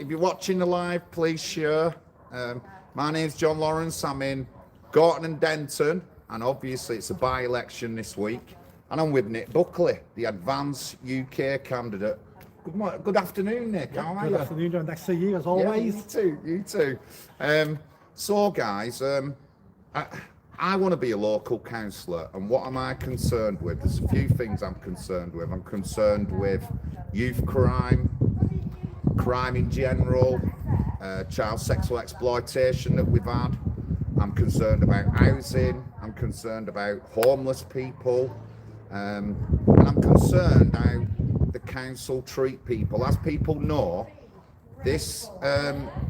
if you're watching the live, please share. My name's John.lawwrence. I'm in Gorton and Denton, and obviously it's a by-election this week. And I'm with Nick Buckley, the Advance UK candidate. Good afternoon, Nick. How are you? Good afternoon, John. Nice to see you, as always. Yeah, you too. So, guys, I want to be a local councillor, and what am I concerned with? There's a few things I'm concerned with. I'm concerned with youth crime in general, child sexual exploitation that we've had. I'm concerned about housing. I'm concerned about homeless people. And I'm concerned how the council treat people. As people know, this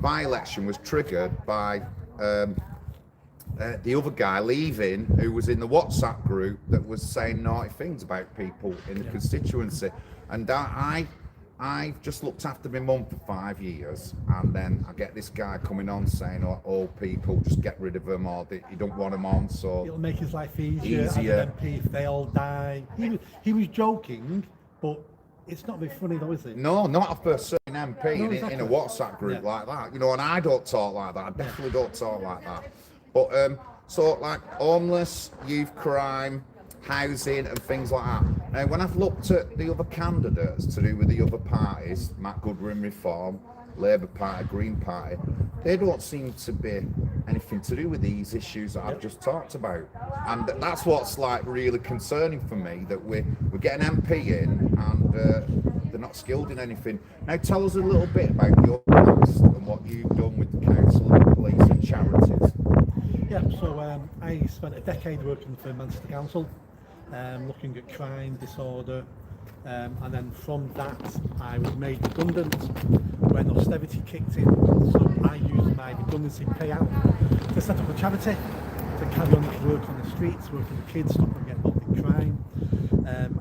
by-election was triggered by the other guy leaving, who was in the WhatsApp group that was saying naughty things about people in the constituency. And I've just looked after my mum for 5 years, and then I get this guy coming on saying, "Oh, old people, just get rid of them, or you don't want them on." So it'll make his life easier as an MP if they all die. He was joking, but it's not very funny though, is it? No, not for a certain MP in a WhatsApp group like that. You know, and I don't talk like that. I definitely don't talk like that. But so like homeless, youth crime, housing and things like that. Now, when I've looked at the other candidates to do with the other parties, Matt Goodwin Reform, Labour Party, Green Party, they don't seem to be anything to do with these issues that I've just talked about. And that's what's like really concerning for me, that we get an MP in and they're not skilled in anything. Now, tell us a little bit about your past and what you've done with the council and the police and charities. Yeah, so I spent a decade working for Manchester Council, looking at crime, disorder, and then from that I was made redundant when austerity kicked in. So I used my redundancy payout to set up a charity to carry on work on the streets, working with kids, stop them getting involved in crime.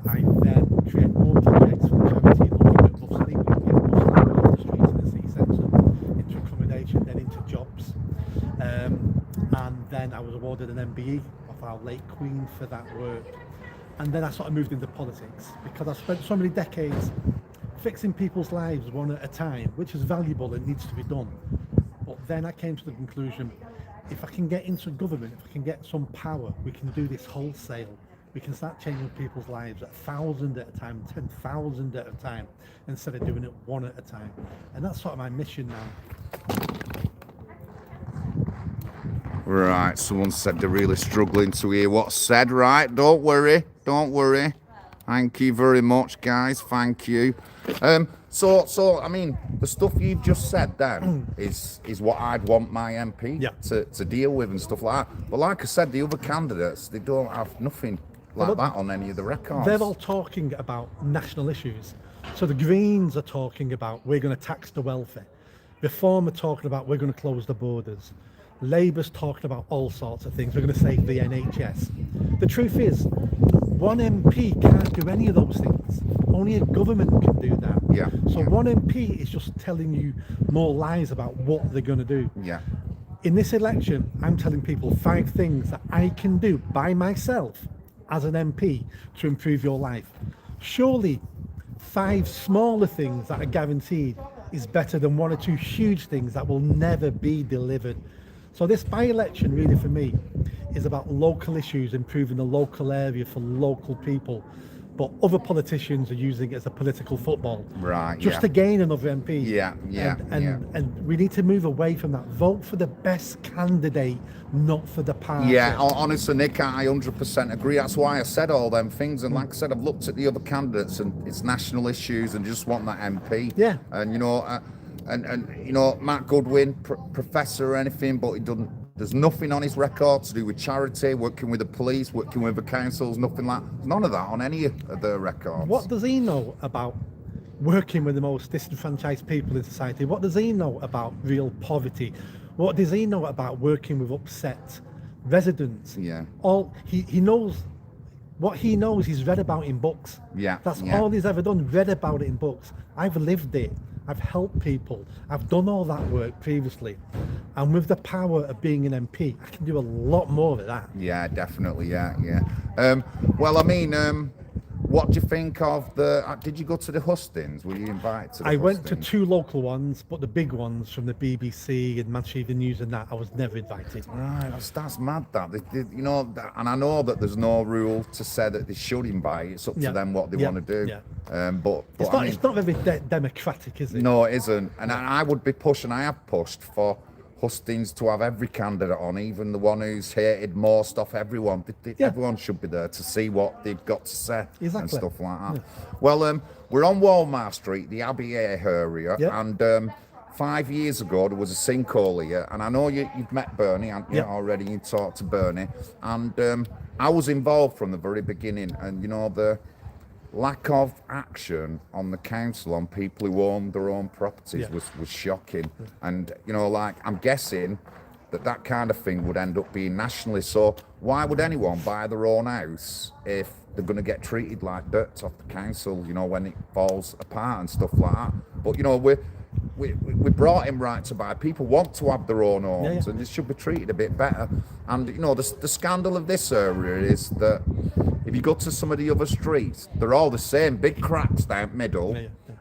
I then created more projects for the charity, looking at rough sleeping, getting rough sleeping off the streets in the city centre, into accommodation, then into jobs. And then I was awarded an MBE of our late Queen for that work. And then I sort of moved into politics because I spent so many decades fixing people's lives one at a time, which is valuable and needs to be done. But then I came to the conclusion, if I can get into government, if I can get some power, we can do this wholesale. We can start changing people's lives 1,000 at a time, 10,000 at a time, instead of doing it one at a time. And that's sort of my mission now. Right, someone said they're really struggling to hear what's said. Right, don't worry. Thank you very much, guys. Thank you. So I mean, the stuff you've just said then is what I'd want my MP to deal with and stuff like that. But like I said, the other candidates, they don't have nothing like that on any of the records. They're all talking about national issues. So the Greens are talking about we're going to tax the welfare. Reform are talking about we're going to close the borders. Labour's talking about all sorts of things. We're going to save the NHS. The truth is, one MP can't do any of those things. Only a government can do that. Yeah. So one MP is just telling you more lies about what they're going to do. Yeah. In this election, I'm telling people 5 things that I can do by myself as an MP to improve your life. Surely 5 smaller things that are guaranteed is better than 1 or 2 huge things that will never be delivered. So this by-election really for me is about local issues, improving the local area for local people. But other politicians are using it as a political football. Right. Just to gain another MP. And we need to move away from that. Vote for the best candidate, not for the party. Yeah, honestly, Nick, I 100% agree. That's why I said all them things. And like I said, I've looked at the other candidates and it's national issues and just want that MP. Yeah. And, you know, and you know, Matt Goodwin, professor or anything, but he doesn't. There's nothing on his record to do with charity, working with the police, working with the councils, nothing like none of that on any of their records. What does he know about working with the most disenfranchised people in society? What does he know about real poverty? What does he know about working with upset residents? Yeah. All he knows. What he knows, he's read about in books. Yeah. That's all he's ever done, read about it in books. I've lived it. I've helped people. I've done all that work previously. And with the power of being an MP, I can do a lot more of that. Yeah, definitely. Yeah. Well, I mean, what do you think of the? Did you go to the hustings? Were you invited to the I went to hustings? 2 local ones, but the big ones from the BBC and Manchester Evening News and that, I was never invited. Right, that's mad. You know, and I know that there's no rule to say that they should invite. It's up to them what they want to do. Yeah. But It's not very democratic, is it? No, it isn't. And I would be pushing. I have pushed for hustings to have every candidate on, even the one who's hated most off everyone. Everyone should be there to see what they've got to say and stuff like that. Well, we're on Walmart Street, the Abbey area, and 5 years ago there was a sinkhole here, and I know you've met Bernie, haven't you, already? You talked to Bernie, and I was involved from the very beginning, and you know, the lack of action on the council on people who own their own properties was shocking. And you know, like, I'm guessing that kind of thing would end up being nationally. So why would anyone buy their own house if they're going to get treated like dirt off the council, you know, when it falls apart and stuff like that? But you know, we brought him right to buy. People want to have their own homes, and it should be treated a bit better. And you know, the scandal of this area is that if you go to some of the other streets, they're all the same, big cracks down the middle.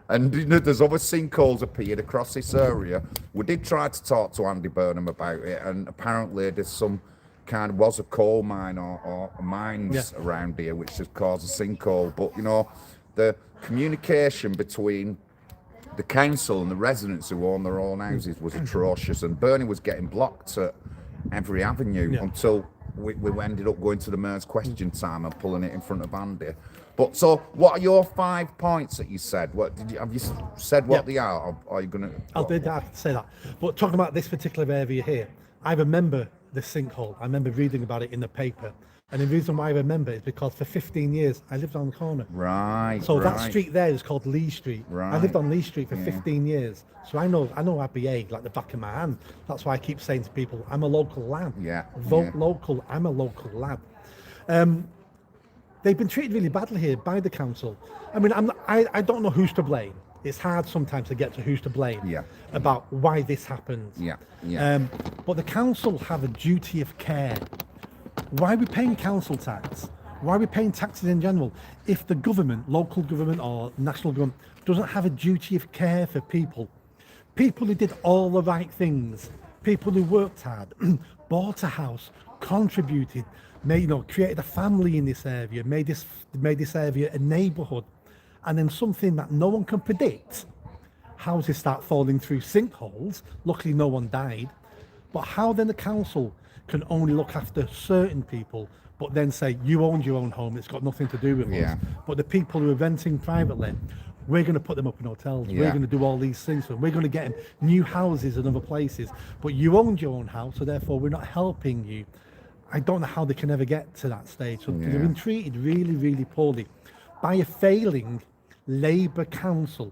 And you know, there's other sinkholes appeared across this area. We did try to talk to Andy Burnham about it, and apparently there's was a coal mine or mines around here which has caused a sinkhole. But you know, the communication between the council and the residents who own their own houses was atrocious, and Bernie was getting blocked at every avenue until we ended up going to the Mayor's question time and pulling it in front of Andy. But so, what are your 5 points that you said? Have you said what they are? Or are you going to? I did say that. But talking about this particular area here, I remember the sinkhole. I remember reading about it in the paper. And the reason why I remember is because for 15 years I lived on the corner. Right. So that street there is called Lee Street. Right. I lived on Lee Street for 15 years. So I know ABA like the back of my hand. That's why I keep saying to people, I'm a local lad. Vote local. I'm a local lad. They've been treated really badly here by the council. I mean, I don't know who's to blame. It's hard sometimes to get to who's to blame about why this happens. But the council have a duty of care. Why are we paying council tax? Why are we paying taxes in general if the government, local government or national government, doesn't have a duty of care for people? People who did all the right things, people who worked hard, bought a house, contributed, created a family in this area, made this area a neighbourhood, and then something that no one can predict, houses start falling through sinkholes. Luckily no one died. But how then the council can only look after certain people, but then say, you owned your own home, it's got nothing to do with us. But the people who are renting privately, we're going to put them up in hotels, we're going to do all these things, so we're going to get them new houses in other places. But you owned your own house, so therefore we're not helping you. I don't know how they can ever get to that stage. So they've been treated really, really poorly by a failing Labour council.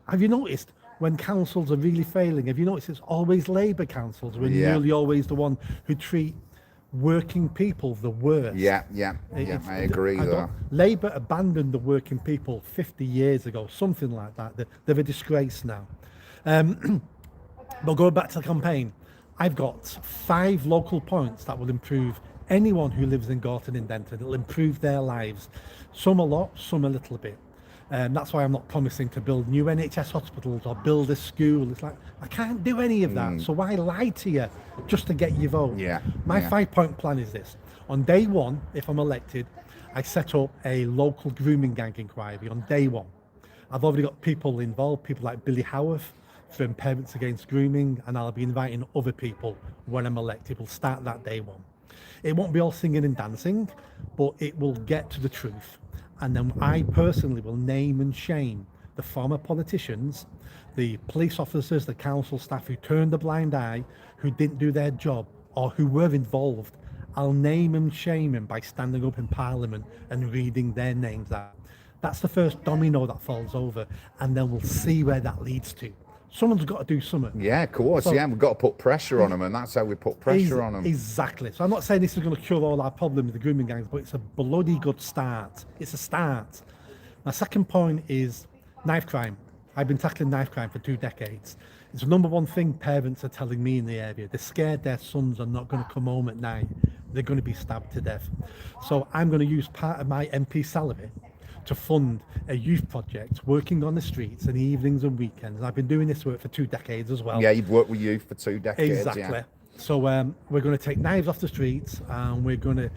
Have you noticed when councils are really failing, have you noticed it's always Labour councils? We're nearly always the one who treat working people the worst. I agree with that. Labour abandoned the working people 50 years ago, something like that. They're a disgrace now. But going back to the campaign, I've got 5 local points that will improve anyone who lives in Gorton and Denton. It'll improve their lives. Some a lot, some a little bit. That's why I'm not promising to build new NHS hospitals or build a school. It's like, I can't do any of that. So why lie to you just to get your vote? My 5-point plan is this. On day 1, if I'm elected, I set up a local grooming gang inquiry on day 1. I've already got people involved, people like Billy Howarth from Parents Against Grooming, and I'll be inviting other people when I'm elected. We'll start that day 1. It won't be all singing and dancing, but it will get to the truth. And then I personally will name and shame the former politicians, the police officers, the council staff who turned a blind eye, who didn't do their job, or who were involved. I'll name and shame them by standing up in Parliament and reading their names out. That's the first domino that falls over, and then we'll see where that leads to. Someone's got to do something. Yeah, of course. So, we've got to put pressure on them, and that's how we put pressure on them. Exactly. So I'm not saying this is going to cure all our problems with the grooming gangs, but it's a bloody good start. It's a start. My second point is knife crime. I've been tackling knife crime for 2 decades. It's the number one thing parents are telling me in the area. They're scared their sons are not going to come home at night. They're going to be stabbed to death. So I'm going to use part of my MP salary to fund a youth project working on the streets in the evenings and weekends. I've been doing this work for 2 decades as well. Yeah, you've worked with youth for 2 decades. Exactly. Yeah. So we're going to take knives off the streets, and we're going to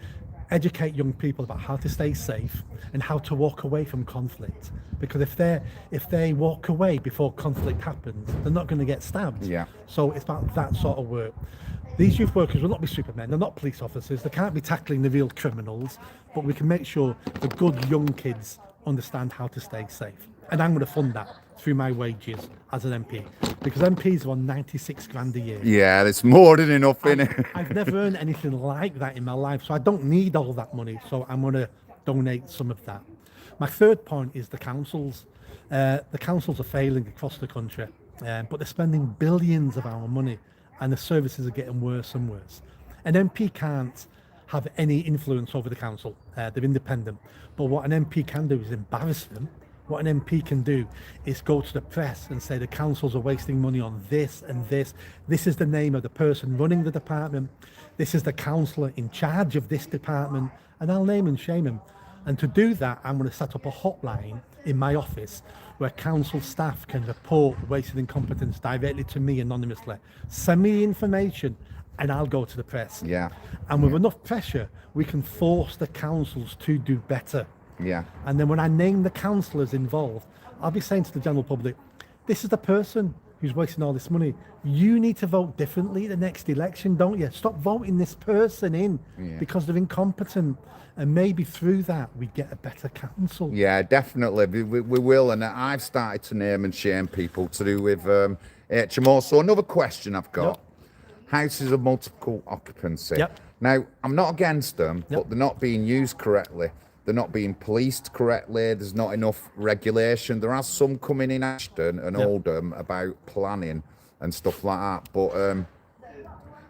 educate young people about how to stay safe and how to walk away from conflict. Because if they walk away before conflict happens, they're not going to get stabbed. Yeah. So it's about that sort of work. These youth workers will not be supermen. They're not police officers. They can't be tackling the real criminals. But we can make sure the good young kids understand how to stay safe. And I'm going to fund that through my wages as an MP, because MPs are on 96 grand a year. Yeah, there's more than enough in it. I've never earned anything like that in my life, so I don't need all that money. So I'm going to donate some of that. My third point is the councils. The councils are failing across the country, but they're spending billions of our money, and the services are getting worse and worse. An MP can't have any influence over the council. They're independent. But what an MP can do is embarrass them. What an MP can do is go to the press and say the councils are wasting money on this and this. This is the name of the person running the department. This is the councillor in charge of this department. And I'll name and shame him. And to do that, I'm going to set up a hotline in my office where council staff can report wasted incompetence directly to me anonymously. Send me the information and I'll go to the press. Yeah. And with enough pressure, we can force the councils to do better. Yeah. And then when I name the councillors involved, I'll be saying to the general public, this is the person who's wasting all this money. You need to vote differently the next election, don't you? Stop voting this person in because they're incompetent. And maybe through that, we get a better council. Yeah, definitely. We will. And I've started to name and shame people to do with HMO. So another question I've got. Houses of multiple occupancy. Yep. Now, I'm not against them, but they're not being used correctly. They're not being policed correctly. There's not enough regulation. There are some coming in Ashton and Oldham about planning and stuff like that. But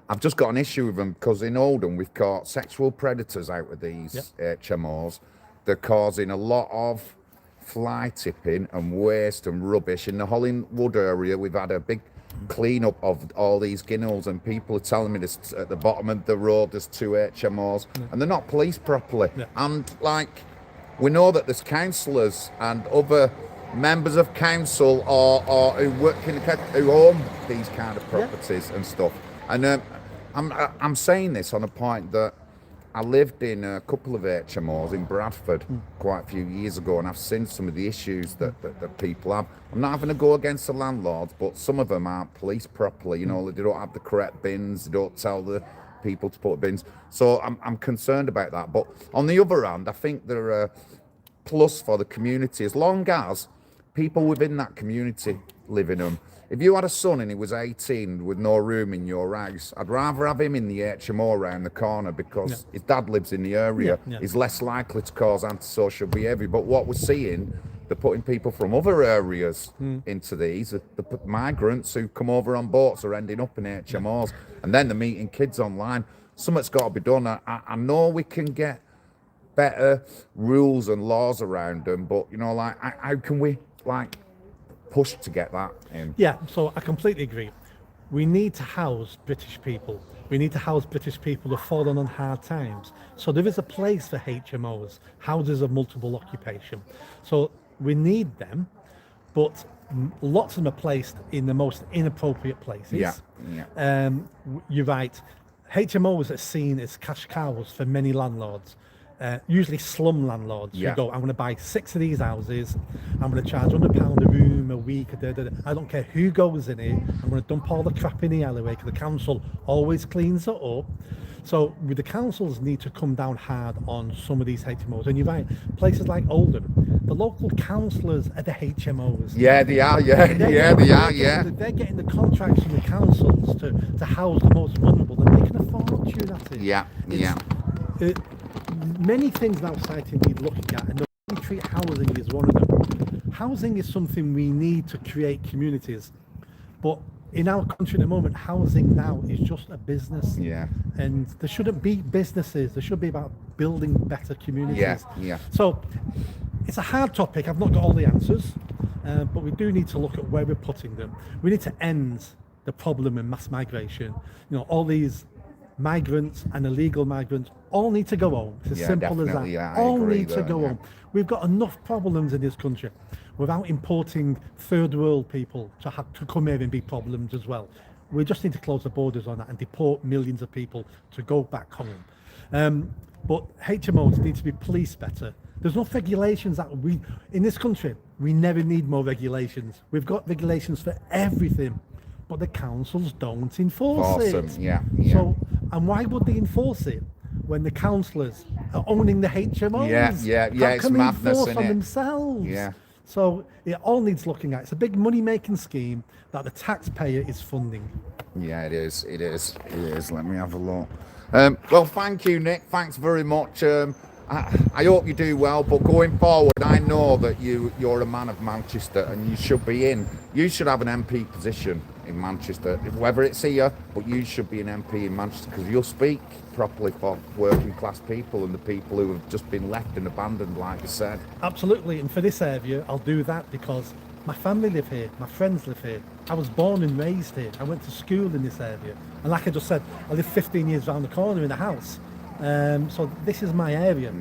I've just got an issue with them because in Oldham, we've caught sexual predators out of these HMOs. They're causing a lot of fly tipping and waste and rubbish. In the Hollingwood area, we've had a big clean up of all these ginnels, and people are telling me this at the bottom of the road there's 2 HMOs and they're not policed properly. And like, we know that there's councillors and other members of council or who work in who own these kind of properties and stuff. And I'm saying this on a point that I lived in a couple of HMOs in Bradford quite a few years ago, and I've seen some of the issues that people have. I'm not having to go against the landlords, but some of them aren't policed properly. You know, they don't have the correct bins, they don't tell the people to put bins. So I'm concerned about that. But on the other hand, I think they're a plus for the community, as long as people within that community live in them. If you had a son and he was 18 with no room in your house, I'd rather have him in the HMO around the corner because his dad lives in the area. He's less likely to cause antisocial behaviour. But what we're seeing, they're putting people from other areas into these. The migrants who come over on boats are ending up in HMOs, and then they're meeting kids online. Something's got to be done. I know we can get better rules and laws around them, but you know, like, how can we push to get that in? Yeah, so I completely agree. We need to house British people. We need to house British people who've fallen on hard times. So there is a place for HMOs, houses of multiple occupation. So we need them, but lots of them are placed in the most inappropriate places. You're right. HMOs are seen as cash cows for many landlords. Usually slum landlords who go, I'm going to buy 6 of these houses, I'm going to charge £100 a room a week, I don't care who goes in it, I'm going to dump all the crap in the alleyway because the council always cleans it up. So the councils need to come down hard on some of these HMOs. And you're right, places like Oldham, the local councillors are the HMOs. Yeah, they are, they are. They're getting the contracts from the councils to house the most vulnerable. They're making a fortune at it. Many things about society need looking at, and we treat housing as one of them. Housing is something we need to create communities, but in our country at the moment, housing now is just a business. And there shouldn't be businesses. There should be about building better communities. So it's a hard topic. I've not got all the answers, but we do need to look at where we're putting them. We need to end the problem in mass migration. You know, all these migrants and illegal migrants all need to go home. It's as simple as that. Yeah, all agree need to there, go yeah. home. We've got enough problems in this country without importing third world people to have to come here and be problems as well. We just need to close the borders on that and deport millions of people to go back home. But HMOs need to be policed better. There's enough regulations that in this country, we never need more regulations. We've got regulations for everything, but the councils don't enforce it. Them, yeah. So, and why would they enforce it when the councillors are owning the HMOs? Yeah. How It's can they madness, enforce on innit? themselves? Yeah. So it all needs looking at. It's a big money-making scheme that the taxpayer is funding. Yeah, it is. Let me have a look. Well, thank you, Nick. Thanks very much. I hope you do well, but going forward, I know that you're a man of Manchester, and you should have an MP position in Manchester, whether it's here, but you should be an MP in Manchester, because you'll speak properly for working class people and the people who have just been left and abandoned, like you said. Absolutely, and for this area, I'll do that because my family live here, my friends live here. I was born and raised here. I went to school in this area, and like I just said, I live 15 years around the corner in a house. So this is my area,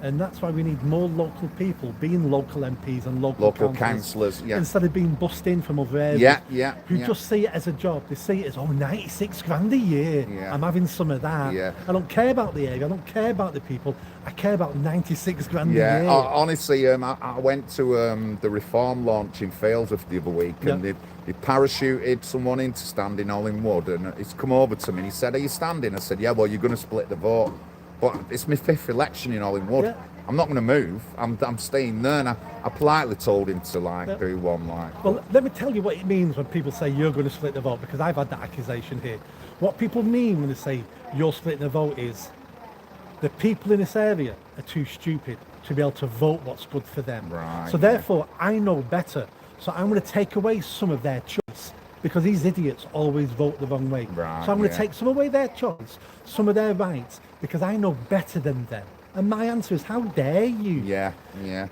and that's why we need more local people being local MPs and local councillors, yeah. instead of being bussed in from other areas. Who Yeah. just see it as a job. They see it as 96 grand a year. Yeah. I'm having some of that. Yeah. I don't care about the area. I don't care about the people. I care about 96 grand a Yeah, year. honestly, I went to the Reform launch in Failsworth the other week, and they parachuted someone into standing Hollingwood, and he's come over to me and he said, "Are you standing?" I said, "Yeah, well, you're going to split the vote." But it's my 5th election in Hollingwood. Yeah. I'm not going to move. I'm staying there, and I politely told him to do one Well, let me tell you what it means when people say you're going to split the vote, because I've had that accusation here. What people mean when they say you're splitting the vote is the people in this area are too stupid to be able to vote what's good for them. Right, so therefore, I know better. So I'm going to take away some of their choice, because these idiots always vote the wrong way. Right, so I'm going to take some away their choice, some of their rights, because I know better than them. And my answer is, how dare you? Yeah.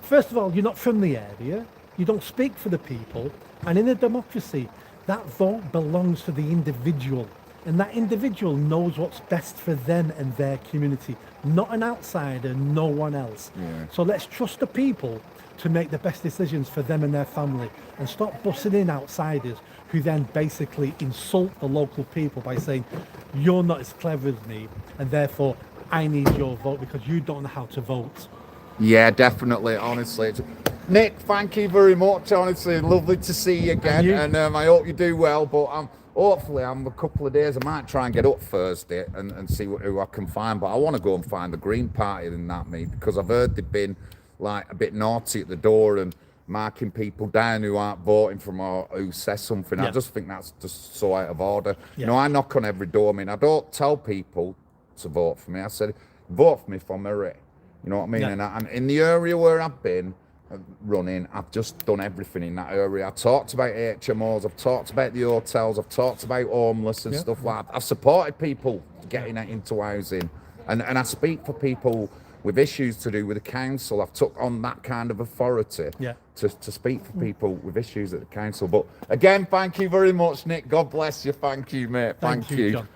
First of all, you're not from the area. You don't speak for the people. And in a democracy, that vote belongs to the individual. And that individual knows what's best for them and their community, not an outsider, no one else. Yeah. So let's trust the people to make the best decisions for them and their family, and stop bussing in outsiders who then basically insult the local people by saying, you're not as clever as me, and therefore I need your vote because you don't know how to vote. Yeah, definitely, honestly. Nick, thank you very much, honestly. Lovely to see you again, and I hope you do well, but hopefully I'm a couple of days, I might try and get up Thursday and see who I can find, but I want to go and find the Green Party in that, me, because I've heard they've been like a bit naughty at the door and marking people down who aren't voting from or who says something. I just think that's just so out of order. You know, I knock on every door. I mean, I don't tell people to vote for me. I said, vote for me for Murray. You know what I mean? And in the area where I've been running, I've just done everything in that area. I talked about HMOs, I've talked about the hotels, I've talked about homeless and stuff like that. I've supported people getting into housing, and I speak for people with issues to do with the council. I've took on that kind of authority to speak for people with issues at the council. But again, thank you very much, Nick. God bless you. Thank you, mate. Thank you. John.